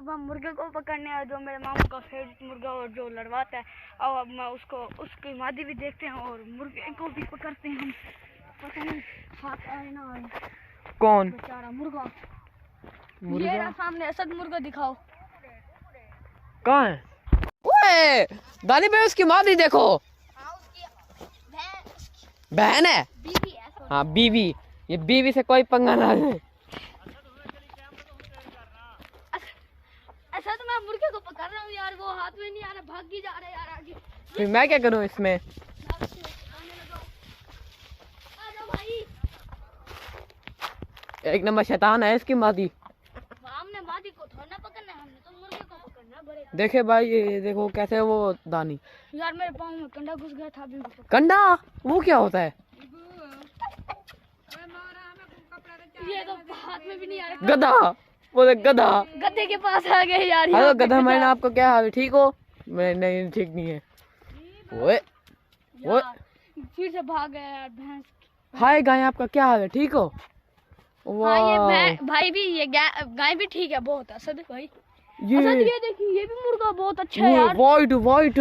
हम मुर्गे को पकड़ने आए, जो मेरे मामू का फेवरेट मुर्गा और जो लड़वाता है। और अब मैं उसकी मादी भी देखते हैं और मुर्गे को भी पकड़ते हैं हम। पता नहीं हाथ आए ना आए। कौन बेचारा मुर्गा? ये रहा सामने असद मुर्गा, दिखाओ कहाँ है? ओए दानी भाई, उसकी मादी देखो। बहन है, बीवी है। हाँ बीवी। ये बीवी से कोई पंगा ना ले। ऐसा तो मैं मुर्गे को पकड़ रहा हूँ यार, वो हाथ में नहीं आ रहा, भाग ही जा रहा है यार आगे। फिर मैं क्या करूँ इसमें? भाई एक नंबर शैतान है इसकी मादी। हमने मादी को थोड़ा ना पकड़ना है, हमने तो मुर्गे को पकड़ना बड़े। देखे भाई, ये देखो कैसे वो दानी। यार मेरे पाँव में कंडा घुस गया था अभी। कंडा? वो क्या होता है? ये तो हाथ में भी नहीं आ रहा। गधा, वो देख गधा। गधे के पास आ गए यार। हेलो गधा मैंने आपको क्या हाल है, ठीक हो? मैं नहीं, ठीक नहीं है। ओए ओए, फिर से भाग गया यार भैंस। हाय गाय, आपका क्या हाल है, ठीक हो? हाँ ये भाई भी, ये गाय भी ठीक है, बहुत असद भाई। ये देखिए, ये भी मुर्गा बहुत अच्छा है यार। वाइट वाइट,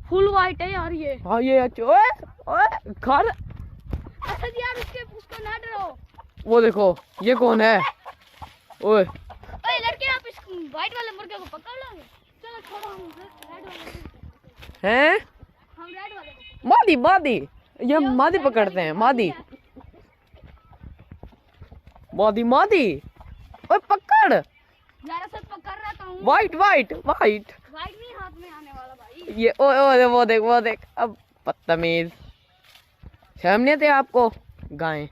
फुल वाइट है यार ये। हाँ ये अच्छा। ओए ओए खा ले। असद यार उसको ना डरो। वो देखो, ये कौन है? ओए ओए लड़के, आप इस वाइट वाले मुर्गे को पकड़ लोगे? चलो छोड़ो, हम रेड वाले हैं? हम रेड वाले को। मादी मादी, ये मादी पकड़ते हैं, मादी मादी मादी। ओए पकड़ यार असद पकड़ रहा था हूँ। White white white. वाइट नहीं हाथ में आने वाला भाई। ये ओए ओए, वो देख अब बदतमीज। शर्म नहीं थे आपको गाय?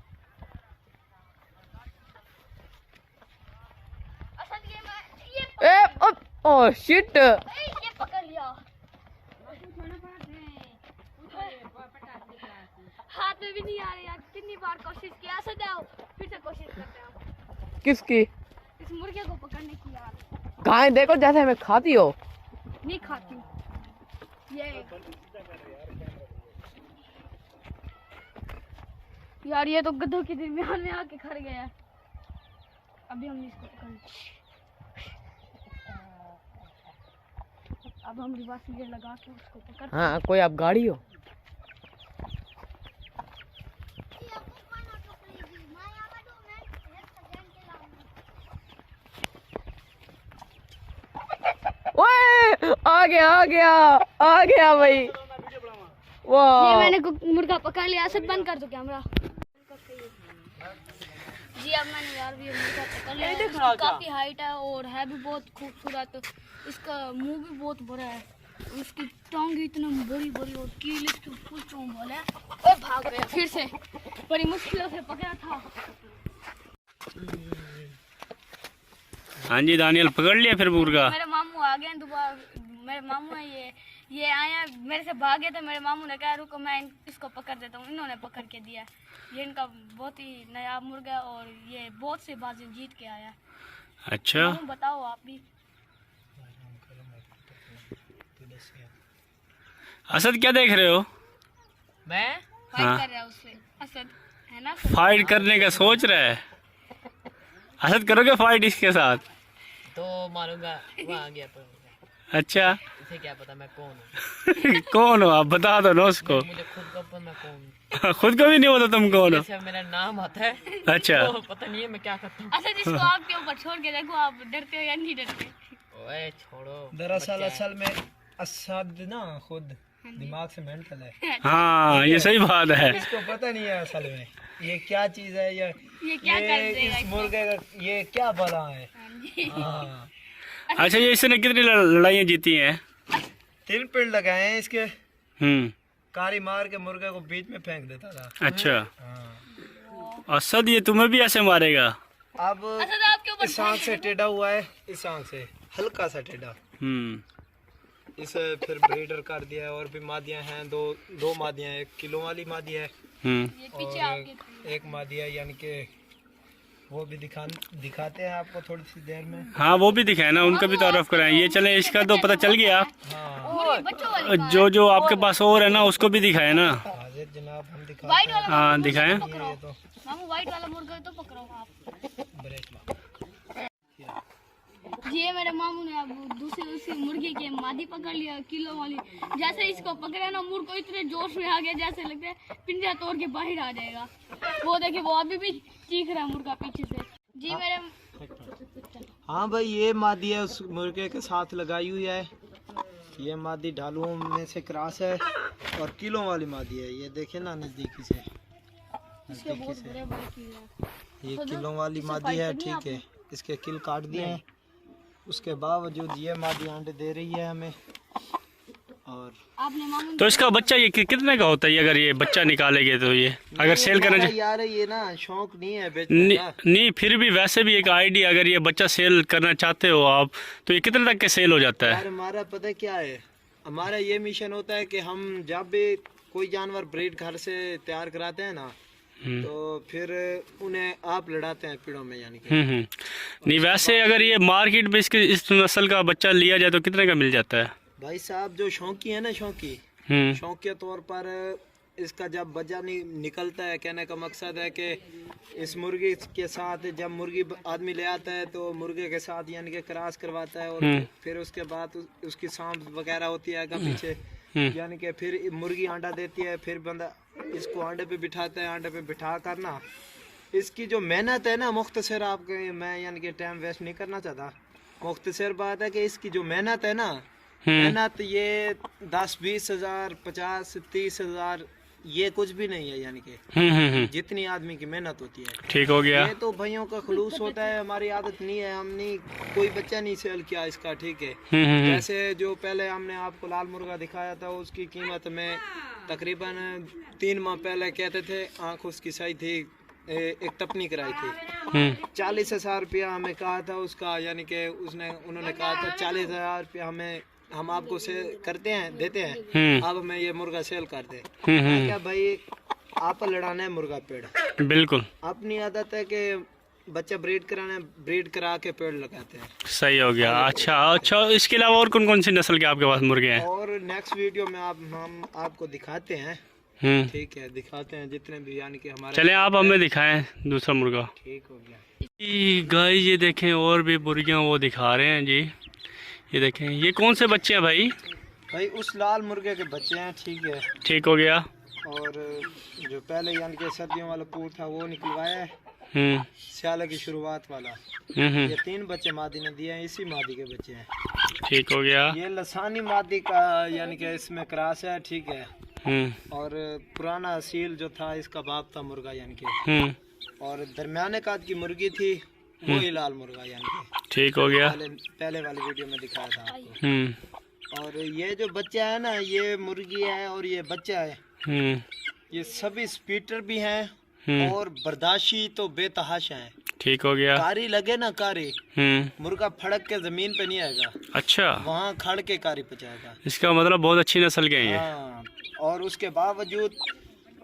ओह शिट, ये पकड़ लिया। हाथ में भी नहीं आ रहे यार, कितनी बार कोशिश किया। असद आओ, फिर से कोशिश करते हैं किसकी? इस मुर्गे को पकड़ने की यार। गाय देखो जैसे हमें खाती हो। नहीं खाती ये यार, ये तो गधों के दरमियान में आके खड़ गया है। अभी हम इसको पकड़, अब हम रिवर्स गियर लगा के उसको पकड़। हाँ, कोई आप गाड़ी हो? ओए आ गया भाई। वाह, ये मैंने मुर्गा पकड़ लिया। असद बंद कर दो कैमरा। जी अब मैंने यार भी मुर्गा पकड़ लिया। इसकी काफी हाइट है और है भी बहुत खूबसूरत। इसका मुंह भी बहुत बड़ा है, उसकी टांग इतना बड़ी बड़ी और कील इसकी फुल चौंबल है। और भाग गया फिर से, बड़ी मुश्किलों से पकड़ा था। हाँ जी दानियल, पकड़ लिया फिर मुर्गा? मेरे मामू आ गए दोबारा। मेरे मामू है, ये आया मेरे से भागे थे। मेरे मामू ने कहा रुको मैं इसको पकड़ देता हूँ। इन्होंने पकड़ के दिया। ये इनका बहुत ही नया मुर्गा है और ये बहुत से बाजी जीत के आया। अच्छा, बताओ आप भी। असद क्या देख रहे हो? मैं फाइट कर रहा है उससे, असद है ना। फाइट करने का सोच रहा है? असद करोगे फाइट इसके साथ? तो मारूंगा, वहाँ आ गया तो। अच्छा इसे क्या पता मैं कौन हूँ? कौन हो आप, बता दो ना उसको। मुझे खुद को पता मैं कौन हूँ। खुद को भी नहीं पता तुम कौन हो? जैसे मेरा नाम आता है अच्छा, तो पता नहीं है मैं क्या करता हूँ। असद इसको आपके ऊपर छोड़ के देखो, आप डरते हो या नहीं डरते? ओए छोड़ो। दरअसल असल में असद ना खुद दिमाग से मेंटल है। हाँ ये सही बात है। इसको पता नहीं है असल में ये क्या चीज है। ये क्या कर देगा इस मुर्गे का ये क्या बला है। इसको? हाँ, अच्छा, ये इसने कितनी लड़ाइयाँ जीती हैं? 3 पेड़ लगाए हैं इसके। हम्म, कारी मार के मुर्गे को बीच में फेंक देता था। अच्छा। हाँ। असद ये तुम्हें भी ऐसे मारेगा? अब असद आपके ऊपर इस आंख से टेढ़ा हुआ है, इस आंख से हल्का सा टेढ़ा। इसे फिर ब्रीडर कर दिया है। और भी मादियां हैं, दो मादियां, 1 किलो वाली मादी है ये पीछे और आपके। एक मादी है, यानी कि वो भी दिखाते हैं आपको थोड़ी सी देर में। हाँ वो भी दिखाए ना, उनका भी तारुफ कराएं। ये चले, इसका तो पता चल गया। हाँ बच्चों वाली जो आपके पास और है ना, उसको भी दिखाए ना। हाजिर जनाब, हम दिखाते वाइट हैं। वाला हाँ दिखाएं। ये तो मामू वाइट वाला मुर्गा तो पकड़ो आप। ब्रेक लो। ये मेरे मामू ने अब दूसरी उसी मुर्गी के मादी पकड़ लिया किलो वाली। जैसे इसको पकड़ा ना मुर्ग को इतने जोश में आ गया जैसे लगता है पिंजरा तोड़ के बाहर आ जाएगा। वो देखिए वो अभी भी चीख रहा है मुर्गा पीछे से। जी मेरे हाँ भाई, ये मादी है उस मुर्गे के साथ लगाई हुई है। ये मादी ढालुओं में से क्रॉस है और किलो वाली मादी है। ये देखे ना नजदीकी से, इसके बहुत बड़े बड़े कील हैं। ये किलो वाली मादी है। ठीक है, इसके किल काट दिए हैं। उसके बावजूद ये मादी अंडे दे रही है हमें। और आपने मामू तो इसका बच्चा ये कितने का होता है अगर ये बच्चा निकालेंगे तो ये अगर सेल करना चाहिए? यार ये ना शौक नहीं है बेचने का। नहीं फिर भी वैसे भी एक आइडिया, अगर ये बच्चा सेल करना चाहते हो आप तो ये कितने तक के सेल हो जाता है? यार हमारा पता क्या है, हमारा ये मिशन होता है कि हम जब भी कोई जानवर ब्रीड घर से तैयार कराते हैं ना तो फिर उन्हें आप लड़ाते हैं पेड़ों में, यानी कि नहीं वैसे अगर ये मार्केट में इसके इस नस्ल का बच्चा लिया जाए तो कितने का मिल जाता है? भाई साहब जो शौकी है ना, शौकिया तौर पर इसका जब बच्चा निकलता है, कहने का मकसद है कि इस मुर्गी के साथ जब मुर्गी आदमी ले आता है तो मुर्गे के साथ यानी कि क्रॉस करवाता है और फिर उसके बाद उसकी सांप वगैरह होती है आगे पीछे, यानी कि फिर मुर्गी अंडा देती है। फिर बंदा इसको अंडे पे बिठाता है। अंडे पे बिठा कर ना इसकी जो मेहनत है ना, मुख्तसर आपके मैं यानी कि टाइम वेस्ट नहीं करना चाहता, मुख्तसर बात है कि इसकी जो मेहनत है ना, मेहनत ये 10-20 हज़ार 50-30 हज़ार ये कुछ भी नहीं है, यानी कि जितनी आदमी की मेहनत होती है। ठीक हो गया। ये तो भाइयों का खुलूस होता है, हमारी आदत नहीं है, हमने कोई बच्चा नहीं सेल किया इसका। ठीक है, जैसे जो पहले हमने आपको लाल मुर्गा दिखाया था उसकी कीमत में तकरीबन 3 माह पहले कहते थे, आँख उसकी सही थी, एक तपनी कराई थी, 40,000 रुपया हमें कहा था उसका, यानी कि उन्होंने कहा था 40,000 रुपया हमें हम आपको से करते हैं देते हैं, अब हमें ये मुर्गा सेल कर दे। क्या भाई आप लड़ाना है मुर्गा पेड़, बिल्कुल अपनी आदत है कि बच्चा ब्रीड कराना है, ब्रीड करा के पेड़ लगाते हैं। सही हो गया। अच्छा इसके अलावा और कौन कौन सी नस्ल के आपके पास मुर्गे हैं? और नेक्स्ट वीडियो में हम आपको दिखाते हैं। ठीक है, दिखाते हैं जितने भी, यानी कि हमारे। चले आप हमें दिखाएं दूसरा मुर्गा। ठीक हो गया गाय ये देखें और भी मुर्गियाँ वो दिखा रहे हैं जी। ये देखें, ये कौन से बच्चे हैं भाई? भाई उस लाल मुर्गे के बच्चे हैं। ठीक है, ठीक हो गया। और जो पहले यानी कि सर्दियों वाला पूर था वो निकलवाया है, सियाले की शुरुआत वाला। ये 3 बच्चे मादी ने दिए हैं, इसी मादी के बच्चे हैं। ठीक हो गया। ये लसानी मादी का यानी कि इसमें क्रॉस है। ठीक है, और पुराना असील जो था इसका बाप था मुर्गा, यानी कि और दरमियाने काद की मुर्गी थी वही लाल मुर्गा, यानी कि ठीक हो गया। पहले वाली वीडियो में दिखाया था आपको। और ये जो बच्चा है ना, ये मुर्गी है और ये बच्चा है, ये सभी स्पीटर भी हैं और बर्दाश्ती तो बेतहाशा है। ठीक हो गया। कारी लगे ना, कारी मुर्गा फड़क के जमीन पे नहीं आएगा, अच्छा वहाँ खड़ के कारी पचाएगा। इसका मतलब बहुत अच्छी नस्ल के हैं ये। हाँ, और उसके बावजूद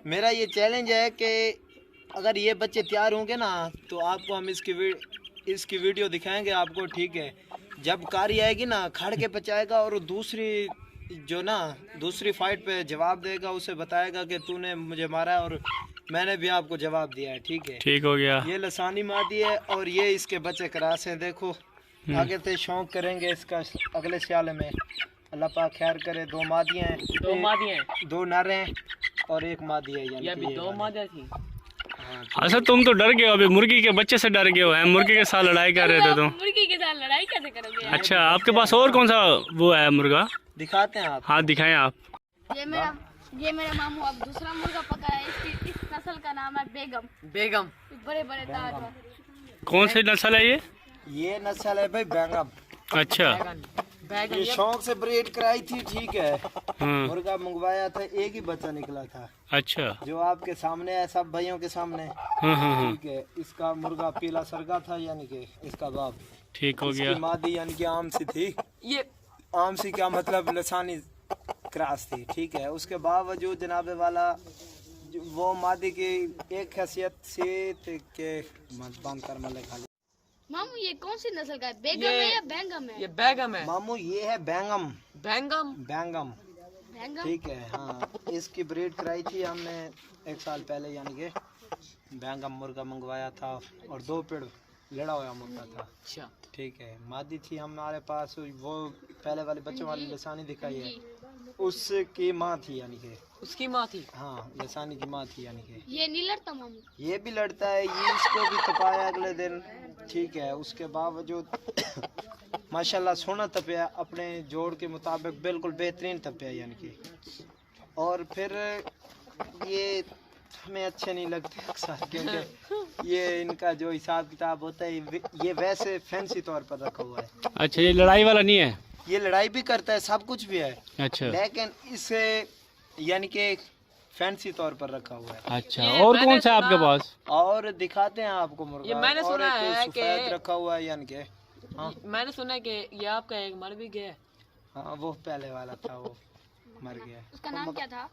मेरा ये चैलेंज है कि अगर ये बच्चे तैयार होंगे ना तो आपको हम इसकी वीडियो दिखाएंगे आपको। ठीक है, जब कारी आएगी ना खड़ के पचाएगा और दूसरी फाइट पे जवाब देगा, उसे बताएगा कि तूने मुझे मारा है और मैंने भी आपको जवाब दिया है। ठीक है, ठीक हो गया। ये लसानी मादी है और ये इसके बच्चे क्रास हैं। देखो आगे से शौक करेंगे इसका अगले साल में, अल्लाह पाक खैर करे। 2 मादियाँ हैं, 2 नर हैं और 1 मादी है, यानी 2 मादियाँ थी। अच्छा तुम तो डर गए हो, अभी मुर्गी के बच्चे से डर गए हो, मुर्गी के साथ लड़ाई कर रहे थे तुम। मुर्गी के साथ लड़ाई कैसे करोगे? अच्छा आपके पास और कौन सा वो है मुर्गा? दिखाते हैं आप। हाँ दिखाएं आप। ये मेरा मामू अब दूसरा मुर्गा पका है। इस नस्ल का नाम है बेगम। बड़े बड़े दांत। कौन सी नस्ल है ये? ये नस्ल है भाई बेगम। अच्छा, ये शौक से ब्रीड कराई थी। ठीक है, मुर्गा मंगवाया था, एक ही बच्चा निकला था। अच्छा, जो आपके सामने है, सब भाइयों के सामने। ठीक है, इसका मुर्गा पीला सरगा था, यानी कि इसका बाप। ठीक हो गया। मादी यानी कि आम सी थी। ये आम सी क्या मतलब लसानी क्रॉस थी। ठीक है, उसके बावजूद जनाबे वाला वो मादी की एक हैसियत से के बंद कर मले खाली। मामू ये कौन सी नस्ल का है? बेगम है या बैंगम है? ये बैंगम है मामू, ये है बैंगम। बैंगम। ठीक है, हाँ, इसकी ब्रीड कराई थी हमने 1 साल पहले, यानी कि बैंगम मुर्गा मंगवाया था और 2 पेड़ लड़ा हुआ मुर्गा था। अच्छा ठीक है, मादी थी हमारे पास, वो पहले वाले बच्चों वाली लसानी दिखाई है, उसकी माँ थी यानी कि। उसकी माँ थी? हाँ, लसानी की माँ थी यानी कि। ये नहीं लड़ता मामू? ये भी लड़ता है, ये इसको भी तपाया अगले दिन। ठीक है, उसके बावजूद माशाल्लाह सोना तपया, अपने जोड़ के मुताबिक बिल्कुल बेहतरीन तपया यानी कि। और फिर ये हमें अच्छे नहीं लगते अक्सर, क्योंकि ये इनका जो हिसाब किताब होता है ये वैसे फैंसी तौर पर रखा हुआ है। अच्छा, ये लड़ाई वाला नहीं है? ये लड़ाई भी करता है, सब कुछ भी है। अच्छा लेकिन इसे यानी कि फैंसी तौर पर रखा हुआ है। अच्छा, और कौन सा आपके पास? और दिखाते हैं आपको मुर्गा। ये मैंने और सुना एक है सफेद कि रखा हुआ है यानी कि। हाँ मैंने सुना है कि ये आपका एक मर भी गया है। हाँ, वो पहले वाला था, वो मर गया। उसका नाम क्या था?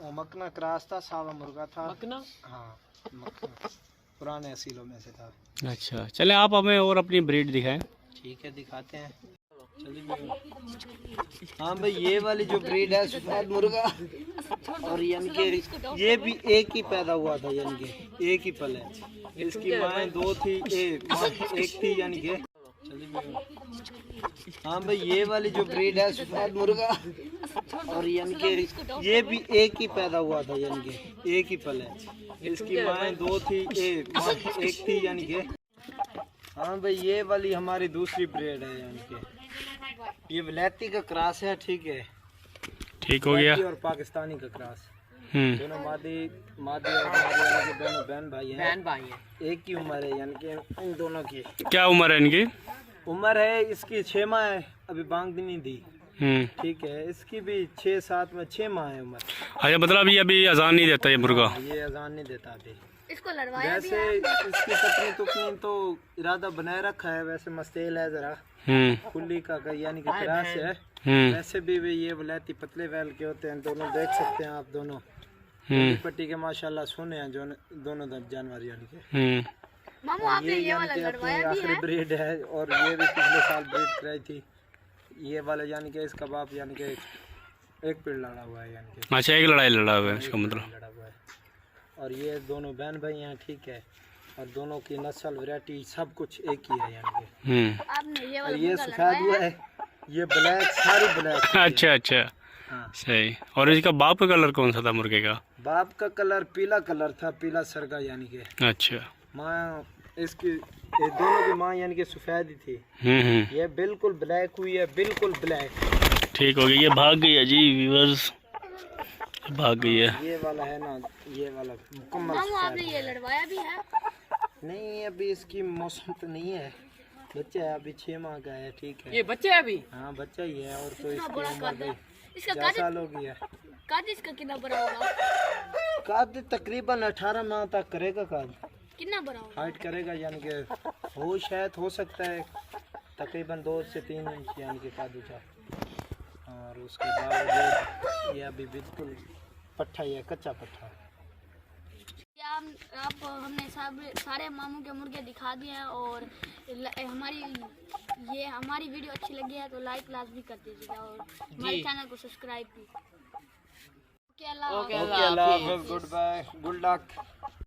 वो मकना क्रॉस था, सावा मुर्गा था। मकना? हाँ, मकना पुराने असीलों में से था। अच्छा, चले आप हमें और अपनी ब्रीड दिखाएं। ठीक है, दिखाते हैं। चलिए। हाँ भाई, ये वाली जो ब्रीड है सफेद मुर्गा, और यानी कि ये भी एक ही पैदा हुआ था, यानी कि एक ही पल है। इसकी माँ दो थी, एक थी यानी कि। हाँ भाई, ये वाली जो ब्रीड है सफेद मुर्गा, और यानी कि ये भी एक ही पैदा हुआ था, यानी कि एक ही पल है। इसकी माँ दो थी, एक थी यानी कि। हाँ भाई, ये वाली हमारी दूसरी ब्रीड है, यानी कि ये वलैती का क्रॉस है। ठीक है, ठीक हो गया। वलैती और पाकिस्तानी का क्रॉस। दोनों मादी और मादी दोनों बहन भाई हैं। एक ही उम्र है, यानी कि इन दोनों की। क्या उम्र है इनकी? उम्र है इसकी 6 माह है, अभी बांग भी नहीं दी। ठीक है, इसकी भी 6-7 में 6 माह है उम्र। अच्छा, मतलब ये अभी अजान नहीं देता ये मुर्गा? ये अजान नहीं देता अभी। इसको लड़वाया भी वैसे इसकी तकनी तुकनी तो इरादा बनाए रखा है, वैसे मस्तेल है जरा खुली का यानी कि क्रॉस है। वैसे भी ये वलैती पतले वैल के होते हैं, दोनों देख सकते हैं आप। दोनों पट्टी के माशाल्लाह सोने हैं जो दोनों जानवर, यानी कि। मामू आपने ये वाला यानी कि लड़वाया अपनी भी आखिरी है? ब्रीड है, और ये भी पिछले साल ब्रीड कराई थी। ये वाला यानी कि इसका बाप यानी कि एक पेड़ लड़ा हुआ है, यानी कि। अच्छा, एक लड़ाई लड़ा हुआ है इसका मतलब। लड़ा हुआ है। और ये दोनों बहन भाई हैं। ठीक है, और दोनों की नस्ल वैरायटी सब कुछ एक ही है, यानी कि। आपने ये और वाला ये मुर्गा सफेद लड़वाया हुआ है, ये ब्लैक, सारी ब्लैक। अच्छा अच्छा, हाँ। सही। और इसका बाप का कलर कौन सा था मुर्गे का? बाप का कलर पीला कलर था, पीला सरगा यानी कि। अच्छा। माँ इसकी, ये दोनों की माँ यानी कि सफेद ही थी। ये बिल्कुल ब्लैक हुई है, बिल्कुल ब्लैक। ठीक हो गया। ये भाग गई है जी व्यूअर्स, भाग गई है। ये वाला है ना, ये वाला मुकम्मल मामू सफेद आपने ये लड़वाया भी है? नहीं, अभी इसकी मौसम तो नहीं है, बच्चा है, अभी 6 माह का है। ठीक है, ये बच्चे है अभी? हाँ बच्चा ही है। और तो इसकी बड़ा उम्र भी इसका 4 साल हो गई है। काद इसका कितना बड़ा होगा? काद तकरीबन 18 माह तक करेगा, काद कितना बड़ा होगा? हाइट करेगा, यानी कि हो शायद हो सकता है तकरीबन 2 से 3 इंच, यानी कि काद ऊंचा। और उसके बाद ये अभी बिल्कुल पट्ठा ही है, कच्चा पट्ठा। आप हमने सारे मामू के मुर्गे दिखा दिए हैं, और हमारी वीडियो अच्छी लगी है तो लाइक भी कर दीजिएगा, और हमारे चैनल को सब्सक्राइब भी। ओके, अल्लाह हाफ़िज़। ओके, अल्लाह हाफ़िज़, गुड बाय, गुड लक।